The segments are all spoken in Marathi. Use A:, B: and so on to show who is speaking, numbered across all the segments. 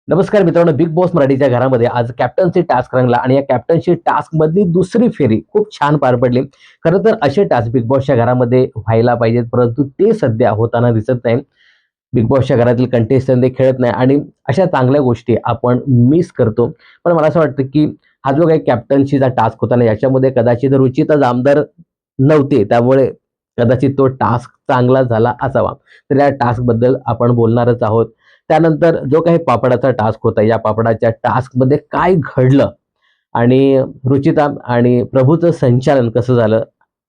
A: नमस्कार मित्रांनो, बिग बॉस मराठीच्या घरामध्ये आज कॅप्टन्सी टास्क रंगला आणि या कॅप्टन्सी टास्क मधली दुसरी फेरी खूप छान पार पडली. खरं तर असे टास्क बिग बॉसच्या घरामध्ये व्हायला पाहिजेत, परंतु ते सध्या होताना दिसत नाही. बिग बॉसच्या घरातील कंटेस्टंट ते खेळत नाही आणि अशा चांगल्या गोष्टी आपण मिस करतो. पण मला असं वाटतं की हा जो काही कॅप्टन्सीचा टास्क होता ना, याच्यामध्ये कदाचित रुचिता जामदार नव्हते, त्यामुळे कदाचित तो टास्क चांगला झाला असावा. तर या टास्कबद्दल आपण बोलणारच आहोत. त्यानंतर जो काही पापडाचा टास्क होता, या पापडाच्या टास्कमध्ये काय घडलं आणि रुचिता आणि प्रभूचं संचालन कसं झालं,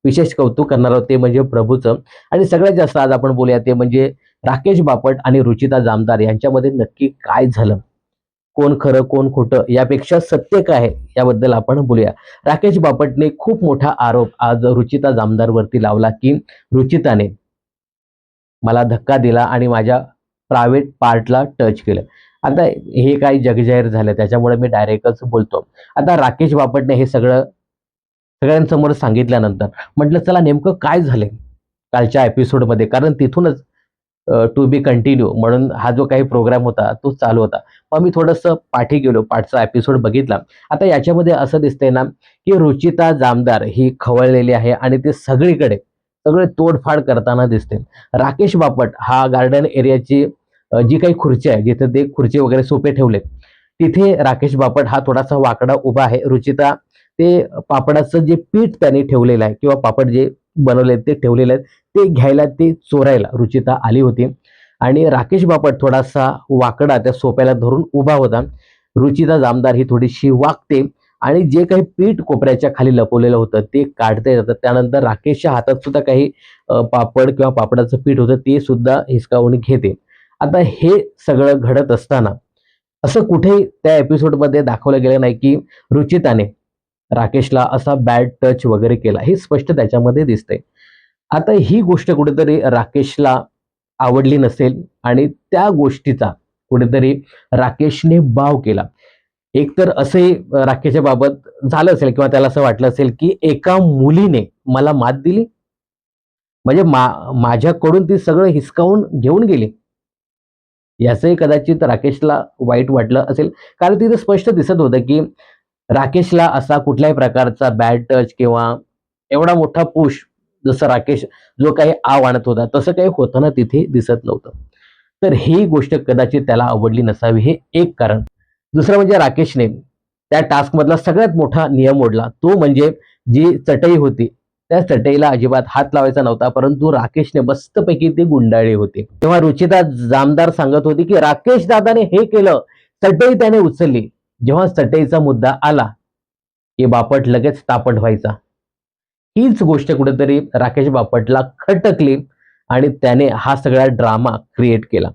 A: विशेष कौतुक करणार आहोत ते म्हणजे प्रभूचं. आणि सगळ्यात जास्त आज आपण बोलूया ते म्हणजे राकेश बापट आणि रुचिता जामदार यांच्यामध्ये नक्की काय झालं? कोण खरं, कोण खोटं यापेक्षा सत्य काय आहे याबद्दल आपण बोलूया. राकेश बापटने खूप मोठा आरोप आज रुचिता जामदारवरती लावला, की रुचिताने मला धक्का दिला आणि माझ्या प्रायव्हेट पार्टला टच केलं. आता हे काही जगजाहीर झालं, त्याच्यामुळे मी डायरेक्टच बोलतो. आता राकेश बापटने हे सगळं सगळ्यांसमोर सांगितल्यानंतर म्हटलं चला नेमकं काय झालंय कालच्या एपिसोडमध्ये, कारण तिथूनच टू बी कंटिन्यू म्हणून हा जो काही प्रोग्राम होता तो चालू होता. मग मी थोडंसं पाठी गेलो, पाठचा एपिसोड बघितला. आता याच्यामध्ये असं दिसतंय ना, की रुचिता जामदार ही खवळलेली आहे आणि ते सगळीकडे सगळे तोडफाड करताना दिसते. राकेश बापट हा गार्डन एरियाची जी काही खुर्ची आहे, जिथे ते खुर्ची वगैरे सोफे ठेवलेत, तिथे राकेश बापट हा थोडासा वाकडा उभा आहे. रुचिता ते पापडाचं जे पीठ त्याने ठेवलेलं आहे किंवा पापड जे बनवले ते ठेवलेले आहेत, ते घ्यायला, ते चोरायला रुचिता आली होती आणि राकेश बापट थोडासा वाकडा त्या सोप्याला धरून उभा होता. रुचिता जामदार ही थोडीशी वाकते आणि जे काही पीठ कोपऱ्याच्या खाली लपवलेलं होतं ते काढते जातं. त्यानंतर राकेशच्या हातात सुद्धा काही पापड किंवा पापडाचं पीठ होतं ते सुद्धा हिसकावून घेते. आता हे सगळं घडत असताना असं कुठेही त्या एपिसोडमध्ये दाखवलं गेलं नाही, की रुचिताने राकेशला असा बॅड टच वगैरे केला. हे स्पष्ट त्याच्यामध्ये दिसतंय. आता ही गोष्ट कुठेतरी राकेशला आवडली नसेल आणि त्या गोष्टीचा कुठेतरी राकेशने बाव केला. एकतर असंही राकेशच्या बाबत झालं असेल किंवा त्याला असं वाटलं असेल, की एका मुलीने मला मात दिली, म्हणजे माझ्याकडून ती सगळं हिसकावून घेऊन गेली. याचंही कदाचित राकेशला वाईट वाटलं असेल. कारण तिथे स्पष्ट दिसत होतं, की राकेशला असा कुठल्याही प्रकारचा बॅड टच किंवा एवढा मोठा पुश जसं राकेश जो काही आव आणत होता, तसं काही होताना तिथे दिसत नव्हतं. तर ही गोष्ट कदाचित त्याला आवडली नसावी, हे एक कारण. दुसरं म्हणजे राकेशने त्या टास्कमधला सगळ्यात मोठा नियम मोडला. तो म्हणजे जी चटई होती, त्या चटईला अजिबात हात लावायचा नव्हता, परंतु राकेशने मस्तपैकी ती गुंडाळली होती. तेव्हा रुचिता जामदार सांगत होती, की राकेश दादाने हे केलं, चटई त्याने उचलली. जेव्हा चटईचा मुद्दा आला, की बापट लगेच तापट व्हायचा. हीच गोष्ट कुठेतरी राकेश बापटला खटकली आणि त्याने हा सगळा ड्रामा क्रिएट केला.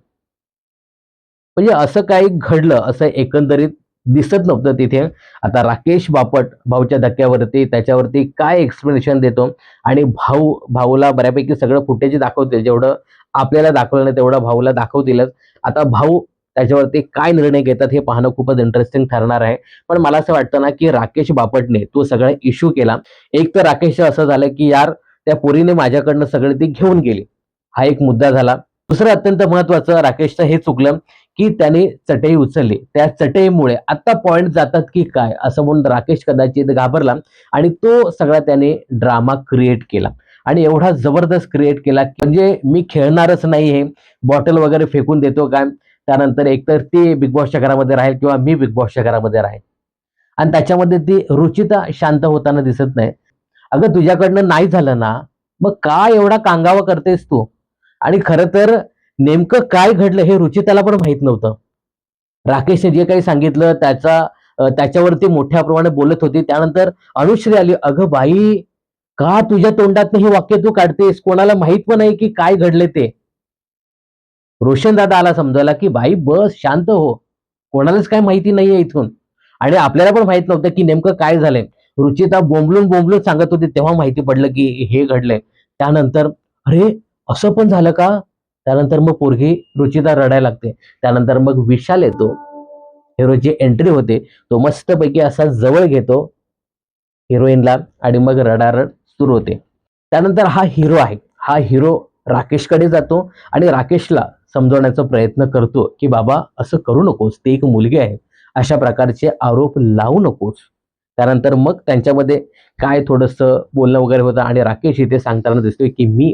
A: म्हणजे असं काही घडलं असं एकंदरीत दिसत नव्हतं तिथे. आता राकेश बापट भाऊच्या धक्क्यावरती त्याच्यावरती काय एक्सप्लेनेशन देतो आणि भाऊला बऱ्यापैकी सगळं फुटेज दाखवतील. जेवढं आपल्याला दाखवलं नाही तेवढं भाऊला दाखवतीलच. आता भाऊ त्याच्यावरती काय निर्णय घेतात हे पाहणं खूपच इंटरेस्टिंग ठरणार आहे. पण मला असं वाटतं ना, की राकेश बापटने तो सगळा इश्यू केला. एक तर राकेशचं असं झालं, की यार त्या पोरीने माझ्याकडनं सगळं ती घेऊन गेली. हा एक मुद्दा झाला. दुसरं अत्यंत महत्त्वाचं राकेशचं हे चुकलं, की त्याने चटई उचलली. त्या चटईमुळे आता पॉइंट जातात की काय असं म्हणून राकेश कदाचित घाबरला आणि तो सगळा त्याने ड्रामा क्रिएट केला आणि एवढा जबरदस्त क्रिएट केला की म्हणजे मी खेळणारच नाही, हे बॉटल वगैरे फेकून देतो काय. त्यानंतर एकतर ती बिग बॉसच्या घरामध्ये राहील किंवा मी बिग बॉसच्या घरामध्ये राहील आणि त्याच्यामध्ये ती रुचिता शांत होताना दिसत नाही. अगं तुझ्याकडनं नाही झालं ना, मग का एवढा कांगावा करतेस तू? आणि खरं तर नेमकं काय घडलं हे रुचिताला पण माहीत नव्हतं. राकेशने जे काही सांगितलं त्याच्यावरती मोठ्या प्रमाणात बोलत होती. त्यानंतर अनुश्री आली, "अगं बाई, का तुझ्या तोंडातनं ही वाक्य तू काढतेस? कोणाला माहीत पण नाही की काय घडले ते." रोशन दादा आला समजायला, की "बाई बस, शांत हो. कोणालाच काही माहिती नाहीये इथून." आणि आपल्याला पण माहीत नव्हतं की नेमकं काय झालंय. रुचिता बोंबलून सांगत होती तेव्हा माहिती पडलं की हे घडलंय. त्यानंतर "अरे, असं पण झालं का?" त्यानंतर मग पोरगी रुचिता रडायला लागते. त्यानंतर मग विशाल येतो. हिरोची एंट्री होते. तो मस्तपैकी असा जवळ घेतो हिरोईनला आणि मग रडारड सुरू होते. त्यानंतर हा हिरो आहे. हा हिरो राकेशकडे जातो आणि राकेशला समजवण्याचा प्रयत्न करतो की बाबा असं करू नकोस, ती एक मुलगी आहे, अशा प्रकारचे आरोप लावू नकोस. त्यानंतर मग त्यांच्यामध्ये काय थोडंसं बोलणं वगैरे होतं आणि राकेश इथे सांगताना दिसतोय की मी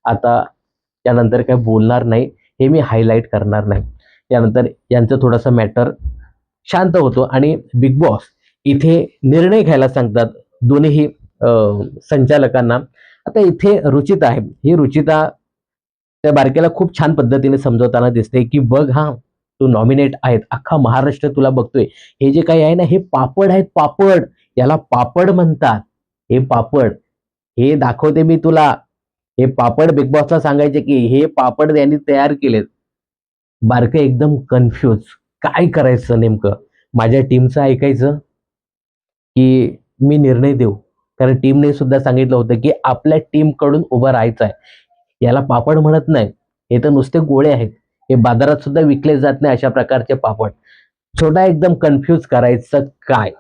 A: आता त्यानंतर काय बोलणार नाही, हे मी हायलाईट करणार नाही. त्यानंतर यांचं थोडंसं मॅटर शांत होतो आणि बिग बॉस इथे निर्णय घ्यायला सांगतात दोन्ही संचालकांना. आता इथे रुचिता आहे, ही रुचिता त्या बारक्याला खूप छान पद्धतीने समजवताना दिसते की बघ हा, तू नॉमिनेट आहेत, अख्खा महाराष्ट्र तुला बघतोय, हे जे काही आहे ना हे पापड आहेत, पापड, याला पापड म्हणतात, हे पापड, हे दाखवते मी तुला. हे पापड बिग बॉसला सांगायचे की हे पापड यांनी तयार केलेत. बारकं एकदम कन्फ्यूज, काय करायचं नेमकं, माझ्या टीमचं ऐकायचं की मी निर्णय देऊ. कारण टीमने सुद्धा सांगितलं होतं की आपल्या टीम कडून उभं राहायचं आहे. याला पापड म्हणत नाही, हे तर नुसते गोळे आहेत, हे बाजारात सुद्धा विकले जात नाही अशा प्रकारचे पापड. छोटा एकदम कन्फ्यूज करायचं काय.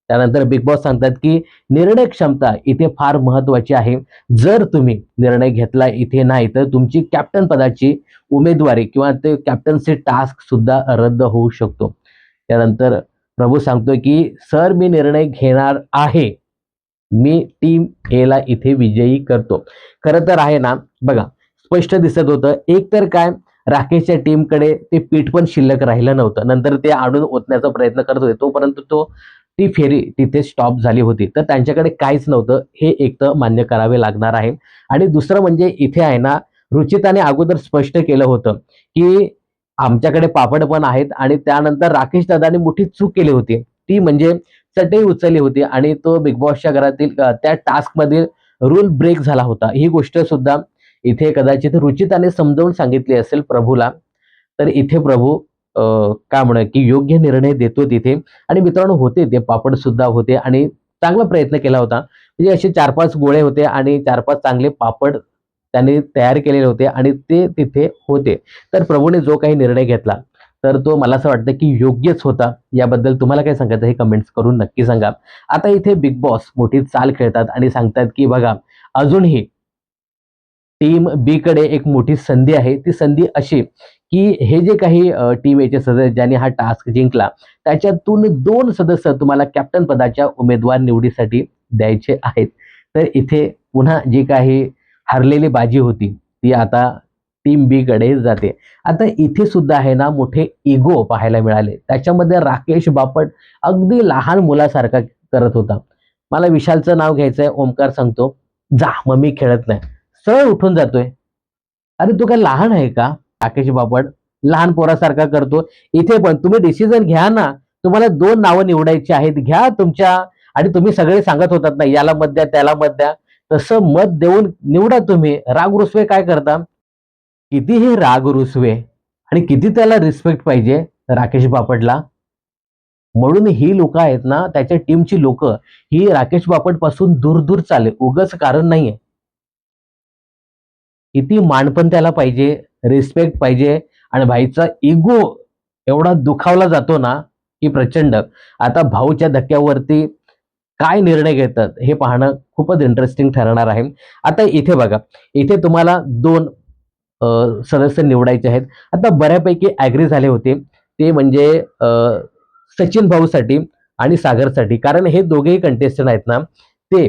A: त्यानंतर बिग बॉस सांगतात की निर्णय क्षमता इथे फार महत्वाची आहे. जर तुम्ही निर्णय घेतला इथे नाही तर तुमची कॅप्टन पदाची उमेदवारी किंवा ते कॅप्टनसी टास्क सुद्धा रद्द होऊ शकतो. त्यानंतर प्रभू सांगतोय की सर मी निर्णय घेणार आहे, मी टीम एला इथे विजयी करतो. खरं तर आहे ना, बघा स्पष्ट दिसत होतं, एक तर काय राकेशच्या टीमकडे ते पीठ पण शिल्लक राहिलं नव्हतं. नंतर ते आणून ओतण्याचा प्रयत्न करत होते, तोपर्यंत ती फेरी तिथे स्टॉप झाली होती. तर त्यांच्याकडे काहीच नव्हतं, हे एक तर मान्य करावे लागणार आहे. आणि दुसरं म्हणजे इथे आहे ना, रुचिताने अगोदर स्पष्ट केलं होतं की आमच्याकडे पापड पण आहेत आणि त्यानंतर राकेश दादाने मोठी चूक केली होती, ती म्हणजे चटई उचलली होती आणि तो बिग बॉसच्या घरातील त्या टास्क मध्ये रूल ब्रेक झाला होता. ही गोष्ट सुद्धा इथे कदाचित रुचिताने समजावून सांगितली असेल प्रभूला. तर इथे प्रभू काय म्हणूया की योग्य निर्णय देतो तिथे. आणि मित्रांनो होते ते पापड सुद्धा होते आणि चांगला प्रयत्न केला होता. म्हणजे असे 4-5 गोळे होते आणि 4-5 चांगले पापड त्यांनी तयार केलेले होते आणि ते तिथे होते. तर प्रभूने जो काही निर्णय घेतला तर तो मला असं वाटतं की योग्यच होता. याबद्दल तुम्हाला काय सांगायचं हे कमेंट्स करून नक्की सांगा. आता इथे बिग बॉस मोठी चाल खेळतात आणि सांगतात की बघा अजूनही टीम बी कडे एक मोठी संधी आहे. ती संधी अशी की हे जे काही टीम एचे सदस्य ज्यांनी हा टास्क जिंकला त्याच्यातून 2 सदस्य तुम्हाला कॅप्टन पदाच्या उमेदवार निवडीसाठी द्यायचे आहेत. तर इथे पुन्हा जी काही हरलेली बाजी होती ती आता टीम बी कडे जाते. आता इथे सुद्धा आहे ना मोठे इगो पाहायला मिळाले. त्याच्यामध्ये राकेश बापट अगदी लहान मुलासारखा करत होता. मला विशालचं नाव घ्यायचंय, ओमकार सांगतो, "जा मग मी खेळत नाही." सरळ उठून जातोय. अरे तू काय लहान आहे का? राकेश बापट लहान पोरासारखा करतो. इथे पण तुम्ही डिसिजन घ्या ना. तुम्हाला 2 नावं निवडायची आहेत. घ्या तुमच्या आणि तुम्ही सगळे सांगत होतात ना, याला मत द्या, त्याला मत द्या. तसं मत देऊन निवडा तुम्ही. राग रुसवे काय करता? कितीही राग रुसवे आणि किती त्याला रिस्पेक्ट पाहिजे राकेश बापटला. म्हणून ही लोकं आहेत ना, त्याच्या टीमची लोकं, ही राकेश बापट पासून दूर-दूर चालले. उगाच कारण नाहीये. किती मानपण त्याला पाहिजे, रिस्पेक्ट पाहिजे आणि भाईचा इगो एवढा दुखावला जातो ना, की प्रचंड. आता भाऊच्या धक्क्यावरती काय निर्णय घेतात हे पाहणं खूपच इंटरेस्टिंग ठरणार आहे. आता इथे बघा, इथे तुम्हाला 2 सदस्य निवडायचे आहेत. आता बऱ्यापैकी ॲग्री झाले होते. ते म्हणजे सचिन भाऊसाठी आणि सागरसाठी. कारण हे दोघेही कंटेस्टंट आहेत ना, ते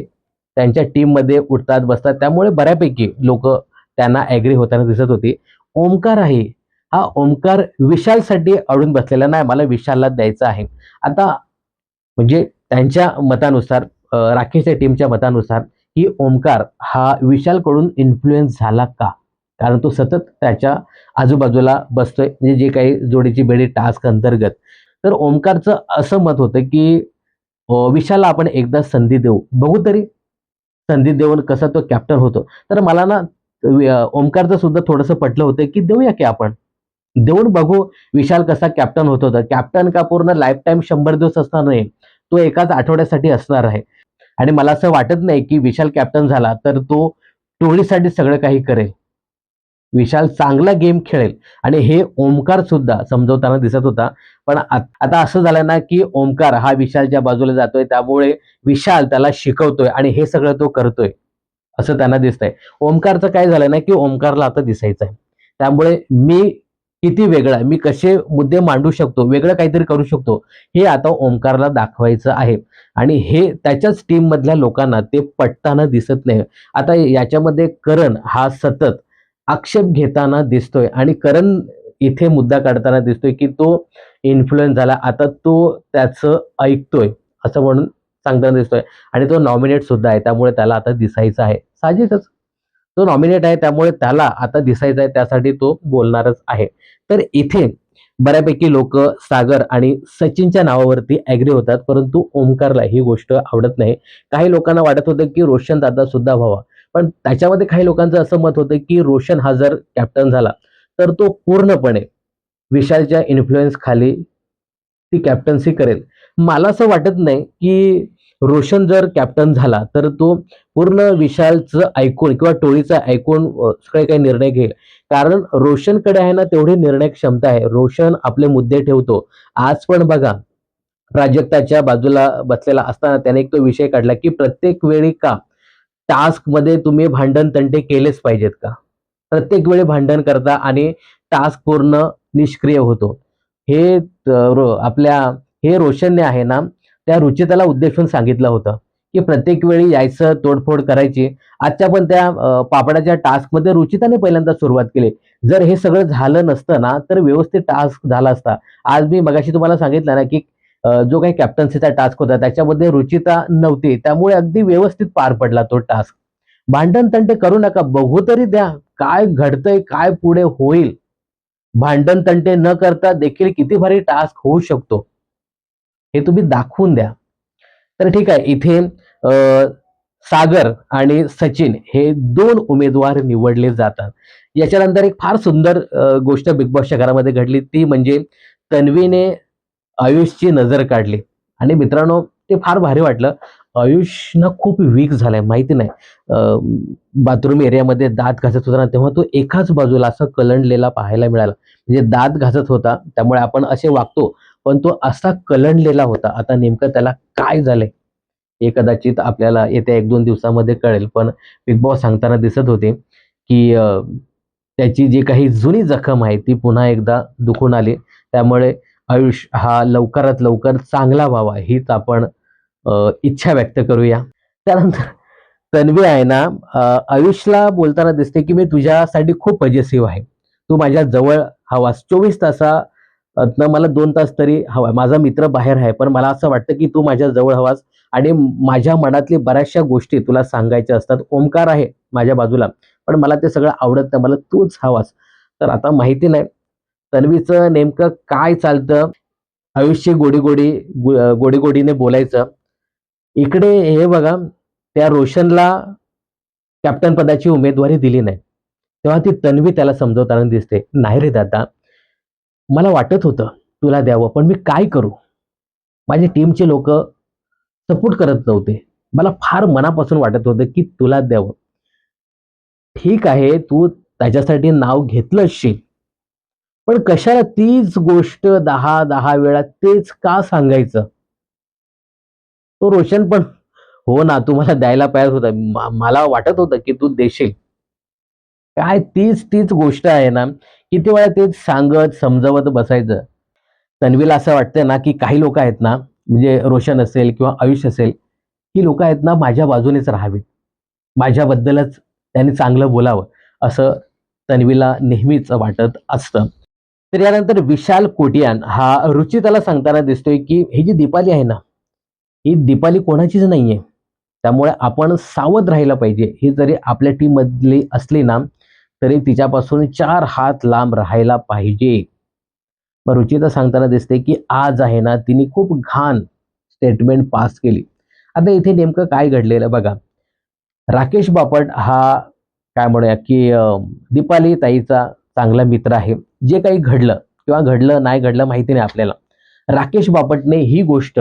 A: त्यांच्या टीममध्ये उठतात, बसतात. त्यामुळे बऱ्यापैकी लोकं त्यांना ॲग्री होताना दिसत होती. ओमकार आहे, हा ओमकार विशालसाठी अडून बसलेला नाही, मला विशालला द्यायचं आहे. आता म्हणजे त्यांच्या मतानुसार राखेच्या टीमच्या मतानुसार की ओमकार हा विशालकडून इन्फ्लुअन्स झाला का? कारण तो सतत त्याच्या आजूबाजूला बसतोय म्हणजे जे काही जोडीची बेडी टास्क अंतर्गत. तर ओमकारचं असं मत होतं की विशालला आपण एकदा संधी देऊ. बघू तरी संधी देऊन कसा तो कॅप्टन होतो. तर मला ना ओमकारचं सुद्धा थोडंसं पटलं होतं की देऊया की आपण. देऊन बघू विशाल कसा कॅप्टन होत होता. कॅप्टन का पूर्ण लाईफटाईम 100 दिवस असणार नाही. तो एकाच आठवड्यासाठी असणार आहे. आणि मला असं वाटत नाही की विशाल कॅप्टन झाला तर तो टोळीसाठी सगळं काही करेल. विशाल चांगला गेम खेळेल आणि हे ओमकार सुद्धा समजवताना दिसत होता. पण आता असं झालं ना की ओमकार हा विशालच्या बाजूला जातोय त्यामुळे विशाल त्याला शिकवतोय आणि हे सगळं तो करतोय. असं त्यांना दिसतंय. ओमकारचं काय झालं ना, की ओमकारला आता दिसायचं आहे. त्यामुळे मी किती वेगळा, मी कसे मुद्दे मांडू शकतो, वेगळं काहीतरी करू शकतो, हे आता ओमकारला दाखवायचं आहे. आणि हे त्याच्याच टीममधल्या लोकांना ते पटताना दिसत नाही. आता याच्यामध्ये करण हा सतत आक्षेप घेताना दिसतोय आणि करण इथे मुद्दा काढताना दिसतोय, की तो इन्फ्लुअन्स झाला. आता तो त्याचं ऐकतोय असं म्हणून सांगताना दिसतोय आणि तो नॉमिनेट सुद्धा आहे. त्यामुळे त्याला आता दिसायचं आहे. साहजिकच. तो नॉमिनेट आहे त्यामुळे त्याला आता दिसायचं आहे त्यासाठी तो बोलणारच आहे. तर इथे बऱ्यापैकी लोकं सागर आणि सचिनच्या नावावरती ॲग्री होतात, परंतु ओमकारला ही गोष्ट आवडत नाही. काही लोकांना वाटत होतं, की रोशन दादा सुद्धा व्हावा. पण त्याच्यामध्ये काही लोकांचं असं मत होतं, की रोशन हा जर कॅप्टन झाला, तर तो पूर्णपणे विशालच्या इन्फ्लुअन्स खाली ती कॅप्टन्सी करेल. मला असं वाटत नाही, की रोशन जर कॅप्टन झाला, तर तो पूर्ण विशालचं ऐकून किंवा टोळीचं ऐकून सगळे काही निर्णय घेईल. कारण रोशनकडे आहे ना तेवढी निर्णय क्षमता आहे. रोशन आपले मुद्दे ठेवतो. आज पण बघा, प्राजक्ताच्या बाजूला बसलेला असताना त्याने एक तो विषय काढला, की प्रत्येक वेळी का टास्कमध्ये तुम्ही भांडण-तंटे केलेच पाहिजेत का? प्रत्येक वेळी भांडण करता आणि टास्क पूर्ण निष्क्रिय होतो. हे आपल्या हे रोशनने आहे ना, त्या रुचिताला उद्देशून सांगितलं होतं, की प्रत्येक वेळी यायचं, तोडफोड करायची. आजच्या पण त्या पापडाच्या टास्कमध्ये रुचिताने पहिल्यांदा सुरुवात केली. जर हे सगळं झालं नसतं ना, तर व्यवस्थित टास्क झाला असता. आज मी मगाशी तुम्हाला सांगितलं ना, की जो काही कॅप्टन्सीचा टास्क होता त्याच्यामध्ये रुचिता नव्हती. त्यामुळे अगदी व्यवस्थित पार पडला तो टास्क. भांडण-तंटे करू नका. बघू तरी द्या. काय घडतंय, काय पुढे होईल? भांडण-तंटे न करता देखील किती भारी टास्क होऊ शकतो, हे तुम्ही दाखवून द्या. तर ठीक आहे, इथे सागर आणि सचिन हे 2 उमेदवार निवडले जातात. याच्यानंतर एक फार सुंदर गोष्ट बिग बॉसच्या घरामध्ये घडली ती म्हणजे तन्वीने आयुषची नजर काढली आणि मित्रांनो ते फार भारी वाटलं. आयुष ना खूप वीक झालाय माहिती नाही. बाथरूम एरियामध्ये दात घासत होता ना, तेव्हा तो एकाच बाजूला असा कलंडलेला पाहायला मिळाला. म्हणजे दात घासत होता, त्यामुळे आपण असे वागतो, पण तो असा कलंडलेला होता. आता नेमकं त्याला काय झालंय? हे कदाचित आपल्याला येत्या 1-2 दिवसामध्ये कळेल. पण बिग बॉस सांगताना दिसत होते, की त्याची जी काही जुनी जखम आहे ती पुन्हा एकदा दुखून आली. त्यामुळे आयुष हा लवकरात लवकर चांगला व्हावा हीच आपण इच्छा व्यक्त करूया. त्यानंतर तन्वी आहे ना आयुषला बोलताना दिसते, की "मी तुझ्यासाठी खूप पजेसिव्ह आहे. तू माझ्या जवळ हवास. 24 तासातनं मला 2 तास तरी हवा. माझा मित्र बाहेर आहे, पण मला असं वाटतं, की तू माझ्या जवळ हवास आणि माझ्या मनातली बऱ्याचशा गोष्टी तुला सांगायच्या असतात. ओमकार आहे माझ्या बाजूला, पण मला ते सगळं आवडत नाही. मला तूच हवास." तर आता माहिती नाही तन्वीचं नेमकं काय चालतं? आयुष्य गोडी-गोडीने बोलायचं. इकडे हे बघा, त्या रोशनला कॅप्टन पदाची उमेदवारी दिली नाही. तेव्हा ती तन्वी त्याला समजवताना दिसते. "नाही रे दादा, मला वाटत होतं तुला द्यावं, पण मी काय करू? माझी टीमचे लोकं सपोर्ट करत नव्हते. मला फार मनापासून वाटत होतं, की तुला द्यावं. ठीक आहे, तू त्याच्यासाठी नाव घेतलं असशील, पण कशाला तीच गोष्ट 10-10 वेळा तेच का सांगायचं?" तो रोशन पण हो ना, तू मला द्यायला पाहिजे होता. मला वाटत होतं, की तू देशील. काय तीच गोष्ट आहे ना, किती वेळा तेच सांगत, समजावत बसायचं. तन्वीला असं वाटतंय ना, की काही लोकं आहेत ना, म्हणजे रोशन असेल किंवा आयुष असेल, ही लोकं आहेत ना माझ्या बाजूनेच राहावीत. माझ्याबद्दलच त्यांनी चांगलं बोलावं, असं तन्वीला नेहमीच वाटत असतं. तर यानंतर विशाल कोटियान हा रुचिताला सांगताना दिसतोय, की ही जी दीपाली आहे ना, ही दीपाली कोणाचीच नाहीये. त्यामुळे आपण सावध राहायला पाहिजे. ही जरी आपल्या टीममधली असली ना, तरी तिच्यापासून 4 हात लांब राहायला पाहिजे. मग रुचिता सांगताना दिसते, की आज आहे ना, तिने खूप घाण स्टेटमेंट पास केली. आता इथे नेमकं काय घडलेलं बघा. राकेश बापट हा काय म्हणूया, की दीपाली ताईचा चांगला मित्र आहे. जे काही घडलं किंवा घडलं, नाही घडलं माहिती नाही आपल्याला. राकेश बापटने ही गोष्ट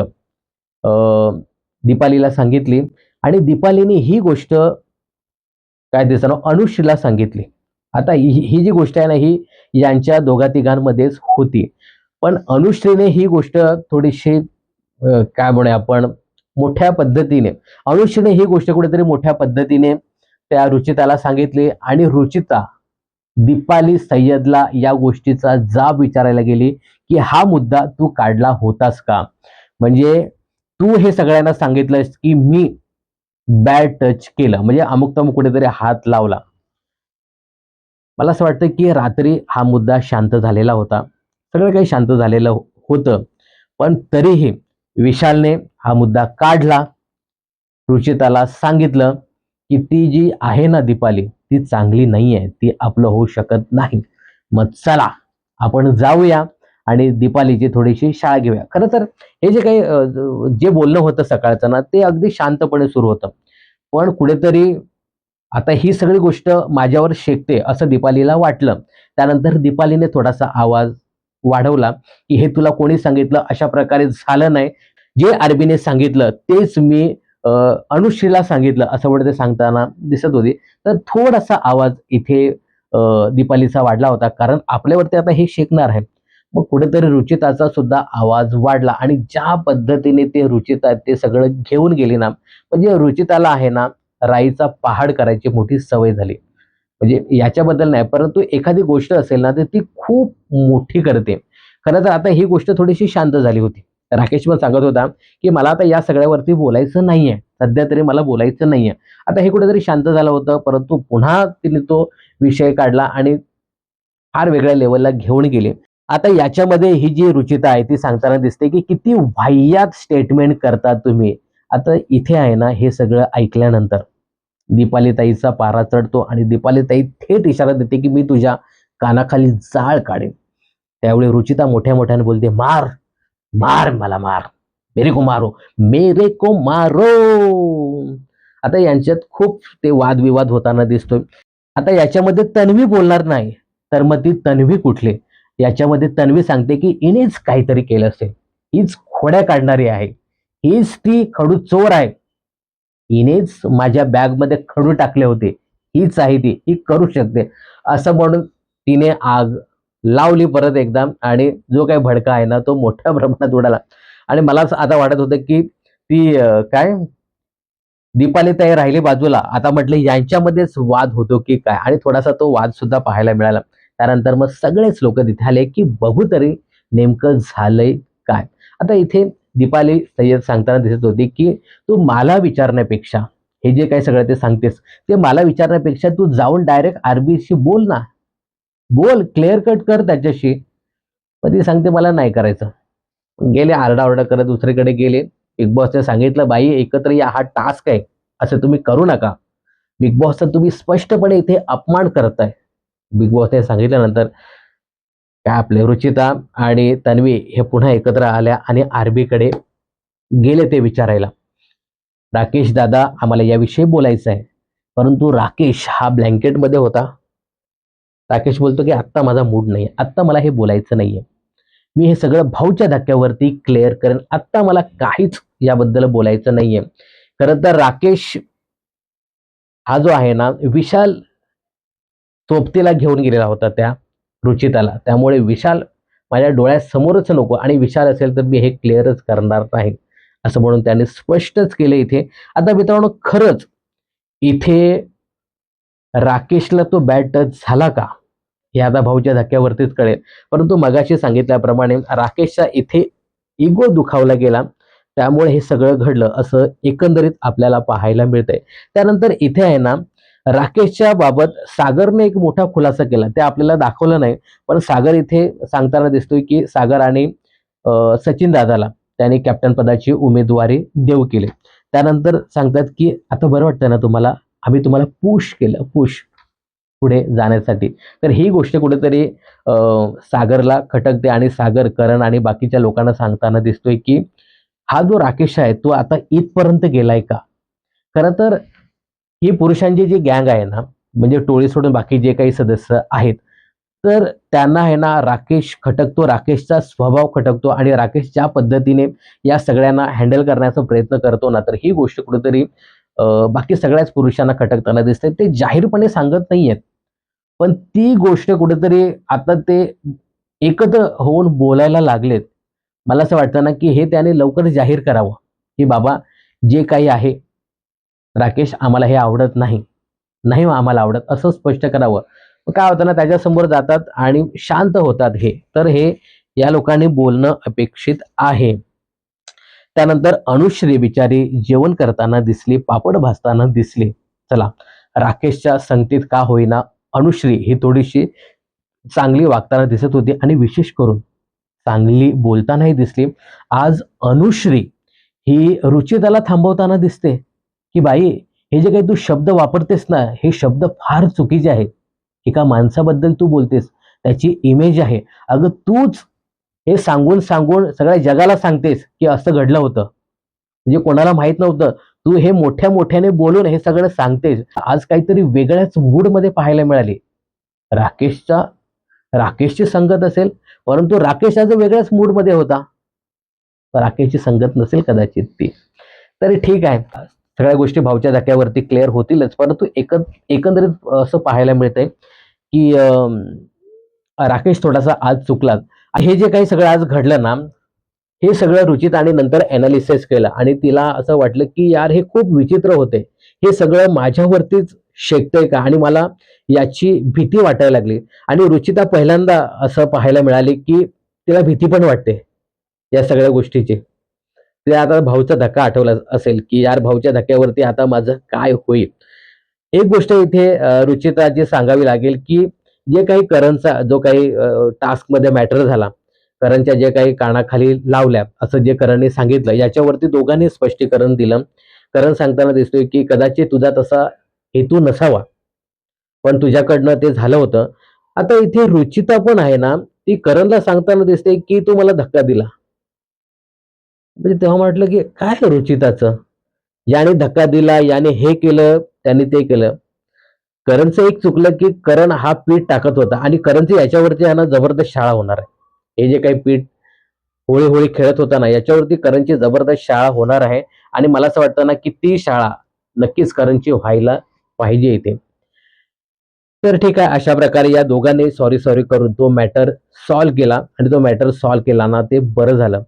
A: दीपालीला सांगितली आणि दीपालीने ही गोष्ट काय त्याचं नाव अनुश्रीला सांगितली. आता ही जी गोष्ट आहे ना, ही यांच्या दोघा-तिघांमध्येच होती. पण अनुश्रीने ही गोष्ट थोडीशी काय म्हणूया आपण मोठ्या पद्धतीने अनुश्रीने ही गोष्ट कुठेतरी मोठ्या पद्धतीने त्या रुचिताला सांगितले आणि रुचिता दीपाली सय्यदला या गोष्टीचा जाब विचारायला गेली की हा मुद्दा तू काढला होतास का? म्हणजे तू हे सगळ्यांना सांगितलंस की मी बॅड टच केलं, म्हणजे अमुक तमुक कुठेतरी हात लावला. मला असं वाटतं की रात्री हा मुद्दा शांत झालेला होता. सगळं काही शांत झालेलं होतं. पण तरीही विशालने हा मुद्दा काढला. रुचिताला सांगितलं की ती जी आहे ना दीपाली, ती चांगली नाहीये. ती आपलं होऊ शकत नाही. मग चला आपण जाऊया आणि दीपालीची थोडीशी शाळा घेऊया. खरं तर हे जे काही जे बोलणं होतं सकाळचं ना, ते अगदी शांतपणे सुरू होतं. पण कुठेतरी आता ही सगळी गोष्ट माझ्यावर शेकते असं दीपालीला वाटलं. त्यानंतर दीपालीने थोडासा आवाज वाढवला, की "हे तुला कोणी सांगितलं? अशा प्रकारे झालं नाही. जे आरबीने सांगितलं तेच मी अ, अनुश्रीला सांगितलं." असं वगैरे ते सांगताना दिसत होती. तर थोडासा आवाज इथे दीपालीचा वाढला होता. कारण आपल्यावरती आता हे शेकणार आहे. मग कुठेतरी रुचिताचा सुद्धा आवाज वाढला आणि ज्या पद्धतीने ते रुचिता ते सगळं घेऊन गेली ना, म्हणजे रुचिताला आहे ना राईचा पहाड करायची मोठी सवय झाली. म्हणजे याच्याबद्दल नाही, परंतु एखादी गोष्ट असेल ना, तर ती खूप मोठी करते. खरं तर आता ही गोष्ट थोडीशी शांत झाली होती. राकेश पण सांगत होता, की मला आता या सगळ्यावरती बोलायचं नाहीये. सध्या तरी मला बोलायचं नाहीये. आता हे कुठेतरी शांत झालं होतं, परंतु पुन्हा तिने तो विषय काढला आणि फार वेगळ्या लेव्हलला घेऊन गेले. आता याच्यामध्ये ही जी रुचिता आहे ती सांगताना दिसते, की किती वाह्यात स्टेटमेंट करता तुम्ही. आता इथे आहे ना, हे सगळं ऐकल्यानंतर दीपालीताईचा पारा चढतो आणि दीपालीताई थेट इशारा देते, की "मी तुझ्या कानाखाली जाळ काढेन." त्यावेळी रुचिता मोठ्या-मोठ्याने बोलते, "मार, मार मला मार. मेरे को मारो, मेरे को मारो." आता यांच्यात खूप ते वादविवाद होताना दिसतोय. आता याच्यामध्ये तन्वी बोलणार नाही, तर मग ती तन्वी कुठली? याच्यामध्ये तन्वी सांगते, की हिनेच काहीतरी केलं असेल. हीच खोड्या काढणारी आहे. हीच ती खडू चोर आहे. हिनेच माझ्या बॅगमध्ये खडू टाकले होते. हीच आहे ती. ही करू शकते. असं म्हणून तिने आग लावली परत एकदा आणि जो काही भडका आहे ना, तो मोठ्या प्रमाणात उडाला. आणि मलाच आता वाटत होतं, की ती काय दीपालीताई राहिली बाजूला. आता म्हटलं यांच्यामध्येच वाद होतो की काय? आणि थोडासा तो वाद सुद्धा पाहायला मिळाला. त्यानंतर मग सगळेच लोकं तिथे आले, की बघू तरी नेमकं झालंय काय? आता इथे दीपाली सय्यद सांगताना दिसत होती, की "तू मला विचारण्यापेक्षा हे जे काही सगळं ते सांगतेस, ते मला विचारण्यापेक्षा तू जाऊन डायरेक्ट आरबीशी बोल ना. बोल, क्लिअर कट कर त्याच्याशी." पण ती सांगते, "मला नाही करायचं." गेले आरडाओरडा करत दुसरीकडे गेले. बिग बॉसने सांगितलं, "बाई एकत्र या, हा टास्क आहे. असं तुम्ही करू नका." बिग बॉसचा तुम्ही स्पष्टपणे इथे अपमान करताय. बिग बॉसने सांगितल्यानंतर काय आपले रुचिता आणि तन्वी हे पुन्हा एकत्र आल्या आणि आरबीकडे गेले ते विचारायला. "राकेश दादा, आम्हाला याविषयी बोलायचं आहे." परंतु राकेश हा ब्लँकेटमध्ये होता. राकेश बोलतो, की "आत्ता माझा मूड नाही. आत्ता मला हे बोलायचं नाहीये. मी हे सगळं भाऊच्या धक्क्यावरती क्लिअर करेन. आत्ता मला काहीच याबद्दल बोलायचं नाहीये." खरं तर राकेश हा जो आहे ना, विशाल सोबतीला घेऊन गेलेला होता त्या रुचिताला. त्यामुळे विशाल माझ्या डोळ्यासमोरच नको आणि विशाल असेल तर मी हे क्लिअरच करणार नाही. असं म्हणून त्याने स्पष्टच केलं इथे. आता मित्रांनो खरंच इथे राकेशला तो बॅड टच झाला का? हे आता भाऊच्या धक्क्यावरतीच कळेल. परंतु मगाशी सांगितल्याप्रमाणे राकेशचा इथे इगो दुखावला गेला. त्यामुळे हे सगळं घडलं असं एकंदरीत आपल्याला पाहायला मिळतंय. त्यानंतर इथे आहे ना, राकेशच्या बाबत सागरने एक मोठा खुलासा केला. ते आपल्याला दाखवलं नाही. पण सागर इथे सांगताना दिसतोय, की सागर आणि सचिन दादाला त्याने कॅप्टन पदाची उमेदवारी देऊ केली. त्यानंतर सांगतात, की "आता बरं वाटतंय ना तुम्हाला? आम्ही तुम्हाला पुश केलं, पुश पुढे जाण्यासाठी." तर ही गोष्ट कुठेतरी अ, सागरला खटकते आणि सागर, करण आणि बाकीच्या लोकांना सांगताना दिसतोय, की हा जो राकेश आहे, तो आता इथपर्यंत गेलाय का? खरं तर ही पुरुषांची जी गँग आहे ना, म्हणजे टोळी सोडून बाकी जे काही सदस्य आहेत, तर त्यांना आहे ना राकेश खटकतो, राकेशचा स्वभाव खटकतो आणि राकेश ज्या पद्धतीने या सगळ्यांना हँडल करण्याचा प्रयत्न करतो ना, तर ही गोष्ट कुठेतरी बाकी सगळ्याच पुरुषांना खटकताना दिसते. ते जाहीरपणे सांगत नाहीयेत. पण ती गोष्ट कुठेतरी आता ते एकत्र होऊन बोलायला लागलेत. मला असं वाटतं ना, की हे त्याने लवकर जाहीर करावं, की बाबा जे काही आहे, राकेश आम्हाला हे आवडत नाही. नाही आम्हाला आवडत असं स्पष्ट करावं. मग काय होतं ना, त्याच्यासमोर जातात आणि शांत होतात हे. तर हे या लोकांनी बोलणं अपेक्षित आहे. त्यानंतर अनुश्री बिचारी जेवण करताना दिसली, पापड भाजताना दिसली. चला, राकेशच्या संगतीत का होईना अनुश्री ही थोडीशी चांगली वागताना दिसत होती आणि विशेष करून चांगली बोलतानाही दिसली. आज अनुश्री ही रुचिताला थांबवताना दिसते, की "बाई, हे जे काही तू शब्द वापरतेस ना, हे शब्द फार चुकीचे आहेत. एका माणसाबद्दल तू बोलतेस, त्याची इमेज आहे. अगं तूच हे सांगून सगळ्या जगाला सांगतेस, की असं घडलं होतं. म्हणजे कोणाला माहीत नव्हतं. तू हे मोठ्या-मोठ्याने बोलून हे सगळं सांगतेस. आज काहीतरी वेगळ्याच मूडमध्ये पाहायला मिळाली. राकेशचा राकेशची संगत असेल, परंतु राकेश आज वेगळ्याच मूडमध्ये होता. राकेशची संगत नसेल कदाचित ती. तरी ठीक आहे. सगळ्या गोष्टी भाऊच्या धक्क्यावरती क्लिअर होतीलच. परंतु एकंदरीत असं पाहायला मिळतंय, की राकेश थोडासा आज चुकला. हे जे काही सगळं आज घडलं ना, हे सगळं रुचित आणि नंतर एनालिसिस केलं आणि तिला असं वाटलं, की यार हे खूप विचित्र होते. हे सगळं माझ्यावरतीच शेकतंय का? आणि मला याची भीती वाटायला लागली. आणि रुचिता पहिल्यांदा असं पाहायला मिळाली, की तिला भीती पण वाटते या सगळ्या गोष्टीची. तिला आता भाऊचा धक्का आठवला असेल, की यार भाऊच्या धक्क्यावरती आता माझं काय होईल? एक गोष्ट इथे रुचिताची सांगावी लागेल, की जे काही करणचा जो काही टास्कमध्ये मॅटर झाला, करणच्या जे काही कानाखाली लावल्या, असं जे करणने सांगितलं, याच्यावरती दोघांनी स्पष्टीकरण दिलं. करण सांगताना दिसतोय, की कदाचित तुझा तसा हेतू नसावा, पण तुझ्याकडनं ते झालं होतं. आता इथे रुचिता पण आहे ना, ती करणला सांगताना दिसते, की "तू मला धक्का दिला." म्हणजे तेव्हा म्हटलं, की काय रुचिताचं? याने धक्का दिला, याने हे केलं, त्याने ते केलं. करणचं एक चुकलं, की करण हा पीठ टाकत होता आणि करणची याच्यावरती आहे ना जबरदस्त शाळा होणार आहे. हे जे काही पीठ होळी-होळी खेळत होता ना, याच्यावरती करणची जबरदस्त शाळा होणार आहे आणि मला असं वाटतं ना, की ती शाळा नक्कीच करणची व्हायला पाहिजे इथे. तर ठीक आहे, अशा प्रकारे या दोघांनी सॉरी करून तो मॅटर सॉल्व्ह केला आणि तो मॅटर सॉल्व्ह केला ना, ते बरं झालं.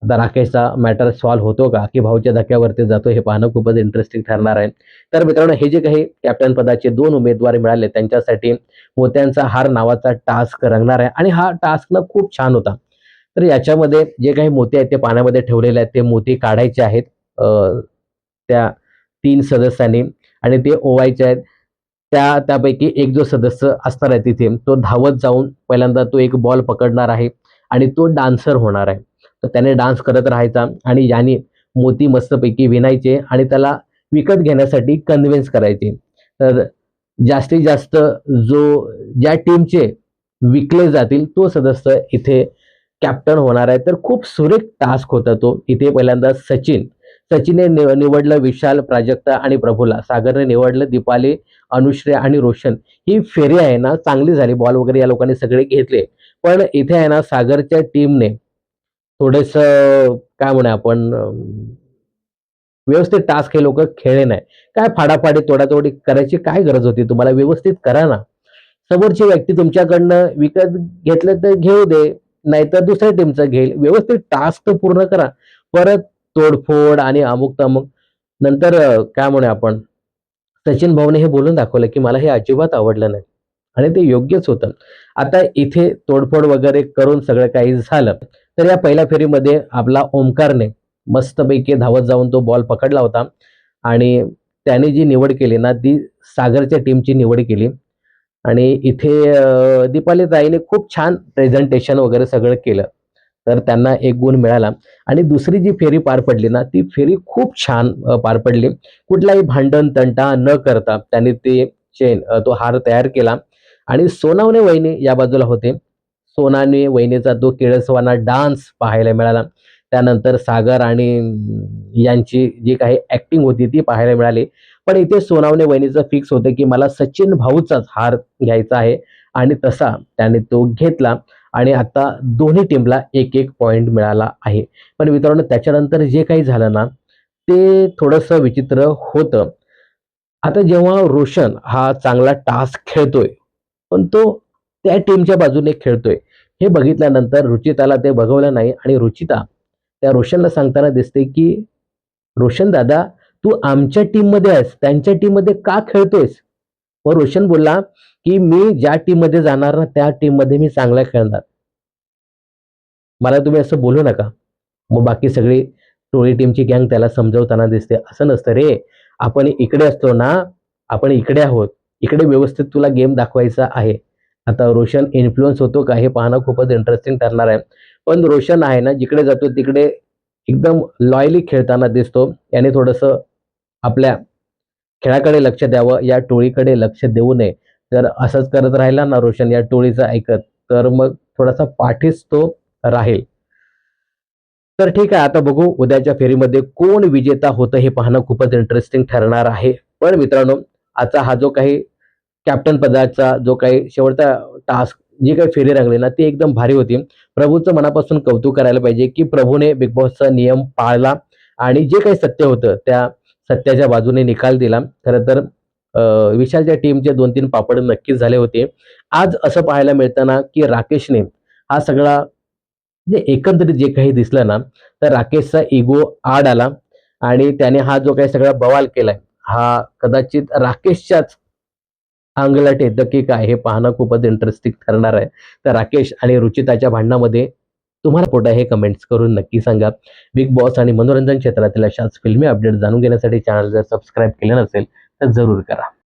A: आता राकेशचा मॅटर सॉल्व्ह होतो का, की भाऊच्या धक्क्यावरती जातो हे पाहणं खूपच इंटरेस्टिंग ठरणार आहे. तर मित्रांनो, हे जे काही कॅप्टन पदाचे 2 उमेदवार मिळाले त्यांच्यासाठी मोत्यांचा हार नावाचा टास्क रंगणार आहे आणि हा टास्क ना खूप छान होता. तर याच्यामध्ये जे काही मोती आहेत ते पाण्यामध्ये ठेवलेले आहेत. ते मोती काढायचे आहेत त्या 3 सदस्यांनी आणि ते ओवायचे आहेत. त्यापैकी एक जो सदस्य असणार आहे तिथे, तो धावत जाऊन पहिल्यांदा तो एक बॉल पकडणार आहे आणि तो डान्सर होणार आहे. तर त्याने डान्स करत राहायचा आणि याने मोती मस्तपैकी विणायचे आणि त्याला विकत घेण्यासाठी कन्व्हिन्स करायचे. तर जास्तीत जास्त जो ज्या टीमचे विकले जातील तो सदस्य इथे कॅप्टन होणार आहे. तर खूप सुरेख टास्क होता तो. इथे पहिल्यांदा सचिनने निवडलं विशाल, प्राजक्ता आणि प्रभूला. सागरने निवडलं दीपाली, अनुश्री आणि रोशन. ही फेरी आहे ना चांगली झाली. बॉल वगैरे या लोकांनी सगळे घेतले. पण इथे आहे ना सागरच्या टीमने थोडंसं काय म्हणूया आपण व्यवस्थित टास्क हे लोकं खेळले नाही. काय फाडाफाडी, तोडातोडी करायची काय गरज होती? तुम्हाला व्यवस्थित करा ना. समोरची व्यक्ती तुमच्याकडनं विकत घेतलं तर घेऊ दे, नाहीतर दुसऱ्या टीमचं घेईल. व्यवस्थित टास्क तर पूर्ण करा. परत तोडफोड आणि अमुक-तमुक नंतर काय म्हणूया आपण सचिन भाऊने हे बोलून दाखवलं, की मला हे अजिबात आवडलं नाही आणि ते योग्यच होतं. आता इथे तोडफोड वगैरे करून सगळं काही झालं. तर या पहिल्या फेरीमध्ये आपला ओमकारने मस्तपैकी धावत जाऊन तो बॉल पकडला होता आणि त्याने जी निवड केली ना, ती सागरच्या टीमची निवड केली आणि इथे दीपाली ताईने खूप छान प्रेझेंटेशन वगैरे सगळं केलं. तर त्यांना 1 गुण मिळाला आणि दुसरी जी फेरी पार पडली ना, ती फेरी खूप छान पार पडली. कुठलाही भांडण, तंटा न करता त्यांनी ते तो हार तयार केला आणि सोनावणे वहिनी या बाजूला होते. सोनावणे वहिनीचा तो किळसवाना डान्स पाहायला मिळाला. त्यानंतर सागर आणि यांची जी काही ॲक्टिंग होती ती पाहायला मिळाली. पण इथे सोनावणे वहिनीचं फिक्स होतं, की मला सचिन भाऊचाच हार घ्यायचा आहे आणि तसा त्याने तो घेतला आणि आता दोन्ही टीमला 1-1 पॉइंट मिळाला आहे. पण मित्रांनो त्याच्यानंतर जे काही झालं ना, ते थोडंसं विचित्र होतं. आता जेव्हा रोशन हा चांगला टास्क खेळतोय, पण तो त्या टीमच्या बाजूने खेळतोय, हे बघितल्यानंतर रुचिताला ते बघवलं नाही आणि रुचिता त्या रोशनला सांगताना दिसते, की "रोशन दादा, तू आमच्या टीममध्ये आहेस, त्यांच्या टीममध्ये का खेळतोयस? व रोशन बोलला की मी ज्या टीम मध्ये जाणार ना त्या टीम मध्ये मी चांगला खेळणार, मला तुम्ही असं बोलू नका. मग बाकी सगळी टोळी टीमची गँग त्याला समजवताना दिसते. असं नसतं रे, आपण इकडे असतो ना, आपण इकडे आहोत, इकडे व्यवस्थित तुला गेम दाखवायचा आहे. आता रोशन इन्फ्लुअन्स होतो का हे पाहणं खूपच इंटरेस्टिंग ठरणार आहे. पण रोशन आहे ना, जिकडे जातो तिकडे एकदम लॉयली खेळताना दिसतो. याने थोडंसं आपल्या खेळाकडे लक्ष द्यावं, या टोळीकडे लक्ष देऊ नये. जर असंच करत राहिला ना रोशन या टोळीचं ऐकत, तर मग थोडासा पाठीच तो राहील. तर ठीक आहे, आता बघू उद्याच्या फेरीमध्ये कोण विजेता होतं हे पाहणं खूपच इंटरेस्टिंग ठरणार आहे. पण मित्रांनो, आजचा हा जो काही कॅप्टन पदाचा जो काही शेवटचा टास्क, जी काही फेरी रंगली ना, ती एकदम भारी होती. प्रभूचं मनापासून कौतुक करायला पाहिजे, की प्रभूने बिग बॉसचा नियम पाळला आणि जे काही सत्य होतं, त्या सत्याच्या बाजूने निकाल दिला. खरं तर विशालच्या टीमचे 2-3 पापड नक्कीच झाले होते. आज असं पाहायला मिळतं ना, की राकेशने हा सगळा म्हणजे एकंदरीत जे काही दिसलं ना, तर राकेशचा इगो आड आला आणि त्याने हा जो काही सगळा बवाल केलाय, हा कदाचित राकेशच्याच अंगलट येतं की काय हे पाहणं खूपच इंटरेस्टिंग ठरणार आहे. तर राकेश आणि रुचिताच्या भांडणामध्ये तुम्हाला कुठं आहे हे कमेंट्स करून नक्की सांगा. बिग बॉस आणि मनोरंजन क्षेत्रातील अशाच फिल्मी अपडेट जाणून घेण्यासाठी चॅनल जर सबस्क्राईब केलं नसेल, तर जरूर करा.